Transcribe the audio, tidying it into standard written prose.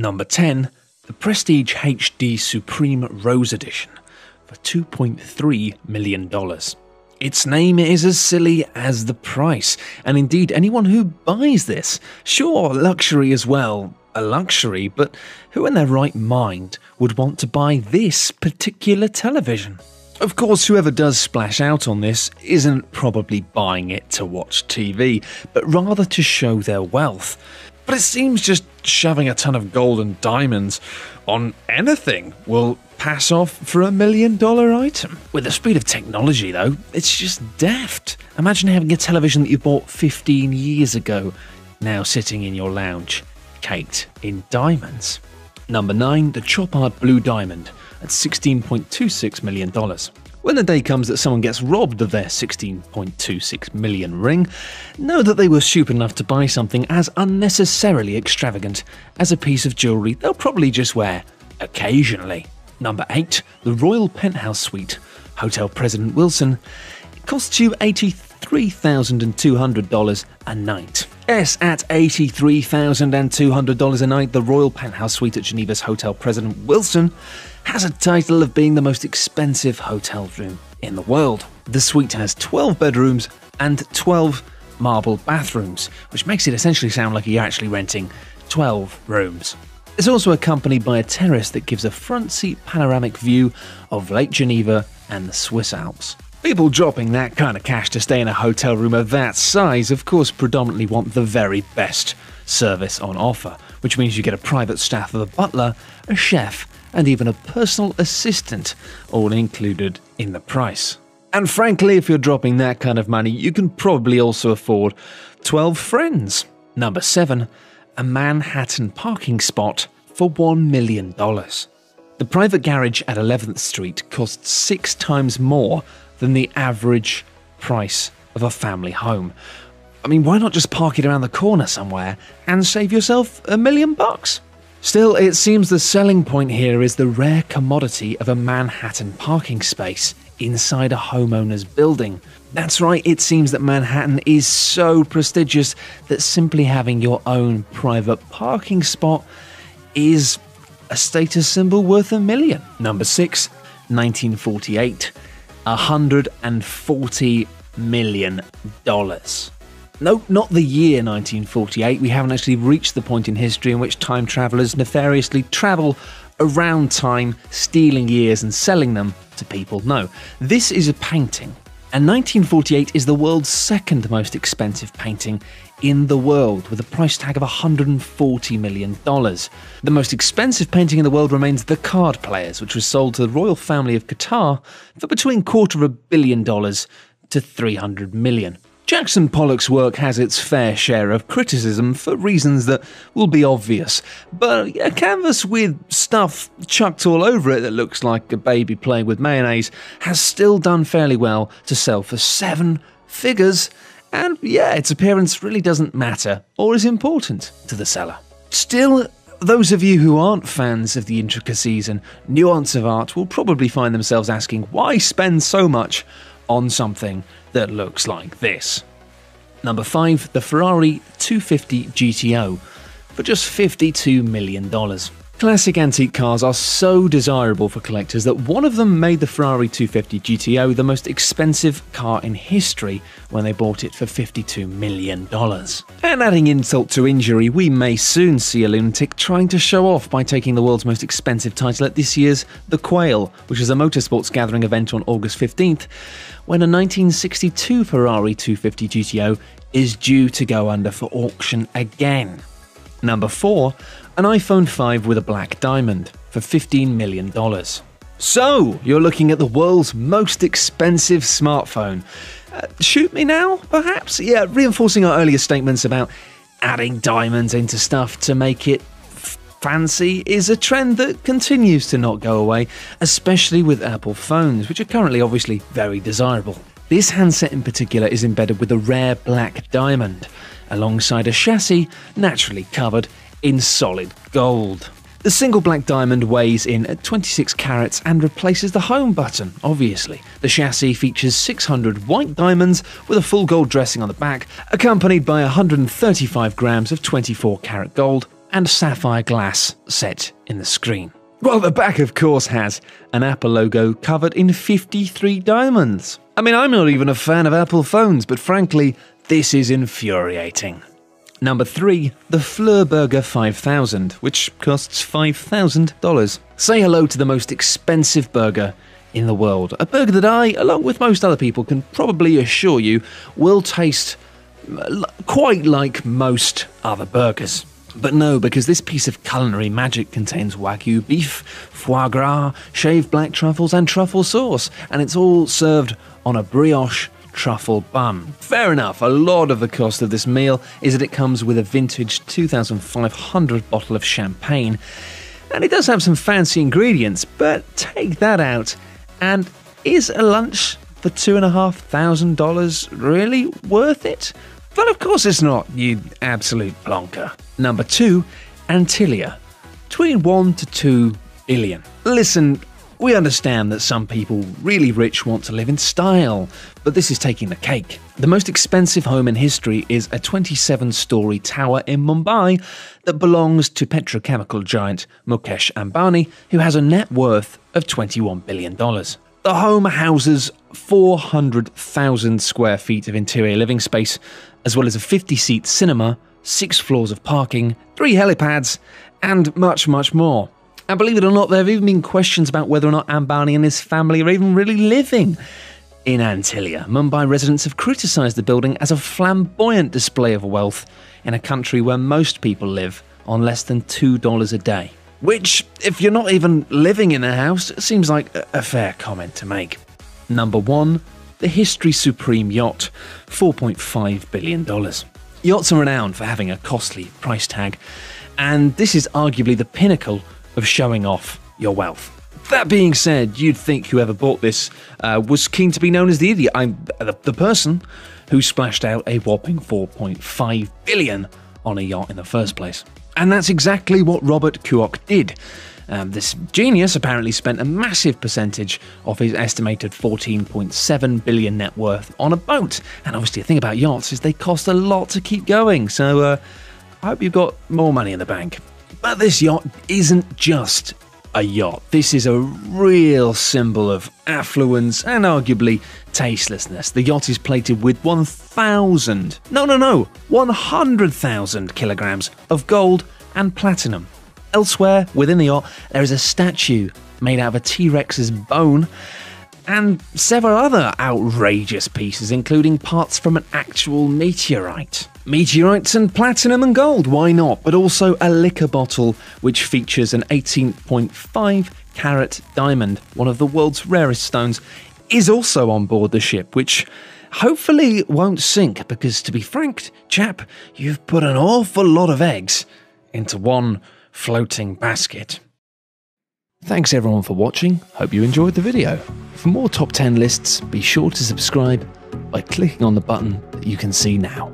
Number 10, the Prestige HD Supreme Rose Edition for $2.3 million. Its name is as silly as the price, and indeed anyone who buys this, sure, luxury as well, a luxury, but who in their right mind would want to buy this particular television? Of course, whoever does splash out on this isn't probably buying it to watch TV, but rather to show their wealth. But it seems just shoving a ton of gold and diamonds on anything will pass off for $1 million item. With the speed of technology though, it's just daft. Imagine having a television that you bought 15 years ago, now sitting in your lounge, caked in diamonds. Number 9, the Chopard Blue Diamond at $16.26 million. When the day comes that someone gets robbed of their $16.26 million ring, know that they were stupid enough to buy something as unnecessarily extravagant as a piece of jewellery they'll probably just wear occasionally. Number 8, the Royal Penthouse Suite, Hotel President Wilson. It costs you $83,200 a night. Yes, at $83,200 a night, the Royal Penthouse Suite at Geneva's Hotel President Wilson has a title of being the most expensive hotel room in the world. The suite has 12 bedrooms and 12 marble bathrooms, which makes it essentially sound like you're actually renting 12 rooms. It's also accompanied by a terrace that gives a front seat panoramic view of Lake Geneva and the Swiss Alps. People dropping that kind of cash to stay in a hotel room of that size, of course, predominantly want the very best service on offer, which means you get a private staff of a butler, a chef, and even a personal assistant, all included in the price. And frankly, if you're dropping that kind of money, you can probably also afford 12 friends. Number 7, a Manhattan parking spot for $1 million. The private garage at 11th Street costs 6 times more than the average price of a family home. I mean, why not just park it around the corner somewhere and save yourself $1 million? Still, it seems the selling point here is the rare commodity of a Manhattan parking space inside a homeowner's building. That's right, it seems that Manhattan is so prestigious that simply having your own private parking spot is a status symbol worth $1 million. Number 6, 1948, $140 million. No, not the year 1948. We haven't actually reached the point in history in which time travelers nefariously travel around time, stealing years and selling them to people. No, this is a painting. And 1948 is the world's second most expensive painting in the world, with a price tag of $140 million. The most expensive painting in the world remains The Card Players, which was sold to the royal family of Qatar for between $250 million to $300 million. Jackson Pollock's work has its fair share of criticism for reasons that will be obvious, but a canvas with stuff chucked all over it that looks like a baby playing with mayonnaise has still done fairly well to sell for 7 figures, and yeah, its appearance really doesn't matter or is important to the seller. Still, those of you who aren't fans of the intricacies and nuance of art will probably find themselves asking, why spend so much on something that looks like this? Number 5, the Ferrari 250 GTO for just $52 million. Classic antique cars are so desirable for collectors that one of them made the Ferrari 250 GTO the most expensive car in history when they bought it for $52 million. And adding insult to injury, we may soon see a lunatic trying to show off by taking the world's most expensive title at this year's The Quail, which is a motorsports gathering event on August 15th, when a 1962 Ferrari 250 GTO is due to go under for auction again. Number 4, an iPhone 5 with a black diamond for $15 million. So, you're looking at the world's most expensive smartphone. Shoot me now, perhaps? Yeah, reinforcing our earlier statements about adding diamonds into stuff to make it fancy is a trend that continues to not go away, especially with Apple phones, which are currently obviously very desirable. This handset in particular is embedded with a rare black diamond, alongside a chassis naturally covered in solid gold. The single black diamond weighs in at 26 carats and replaces the home button, obviously. The chassis features 600 white diamonds with a full gold dressing on the back, accompanied by 135 grams of 24 karat gold and sapphire glass set in the screen. While the back, of course, has an Apple logo covered in 53 diamonds. I mean, I'm not even a fan of Apple phones, but frankly, this is infuriating. Number 3, the Fleur Burger 5000, which costs $5,000. Say hello to the most expensive burger in the world. A burger that I, along with most other people, can probably assure you will taste quite like most other burgers. But no, because this piece of culinary magic contains Wagyu beef, foie gras, shaved black truffles and truffle sauce, and it's all served on a brioche truffle bun. Fair enough, a lot of the cost of this meal is that it comes with a vintage 2,500 bottle of champagne, and it does have some fancy ingredients, but take that out, and is a lunch for $2,500 really worth it? But of course it's not, you absolute plonker. Number 2, Antilia. Between 1 to 2 billion. Listen, we understand that some people really rich want to live in style, but this is taking the cake. The most expensive home in history is a 27-story tower in Mumbai that belongs to petrochemical giant Mukesh Ambani, who has a net worth of $21 billion. The home houses 400,000 square feet of interior living space, as well as a 50-seat cinema, 6 floors of parking, 3 helipads, and much, much more. And believe it or not, there have even been questions about whether or not Ambani and his family are even really living in Antilia. Mumbai residents have criticised the building as a flamboyant display of wealth in a country where most people live on less than $2 a day. Which, if you're not even living in a house, seems like a fair comment to make. Number 1, the History Supreme Yacht, $4.5 billion. Yachts are renowned for having a costly price tag, and this is arguably the pinnacle of showing off your wealth. That being said, you'd think whoever bought this was keen to be known as the idiot. The person who splashed out a whopping $4.5 billion on a yacht in the first place. And that's exactly what Robert Kuok did. This genius apparently spent a massive percentage of his estimated $14.7 billion net worth on a boat. And obviously the thing about yachts is they cost a lot to keep going, so I hope you've got more money in the bank. But this yacht isn't just a yacht. This is a real symbol of affluence and arguably tastelessness. The yacht is plated with 100,000 kilograms of gold and platinum. Elsewhere within the yacht, there is a statue made out of a T-Rex's bone and several other outrageous pieces, including parts from an actual meteorite. Meteorites and platinum and gold, why not? But also a liquor bottle which features an 18.5 carat diamond, one of the world's rarest stones, is also on board the ship, which hopefully won't sink because, to be frank, chap, you've put an awful lot of eggs into one floating basket. Thanks everyone for watching, hope you enjoyed the video. For more top 10 lists, be sure to subscribe by clicking on the button that you can see now.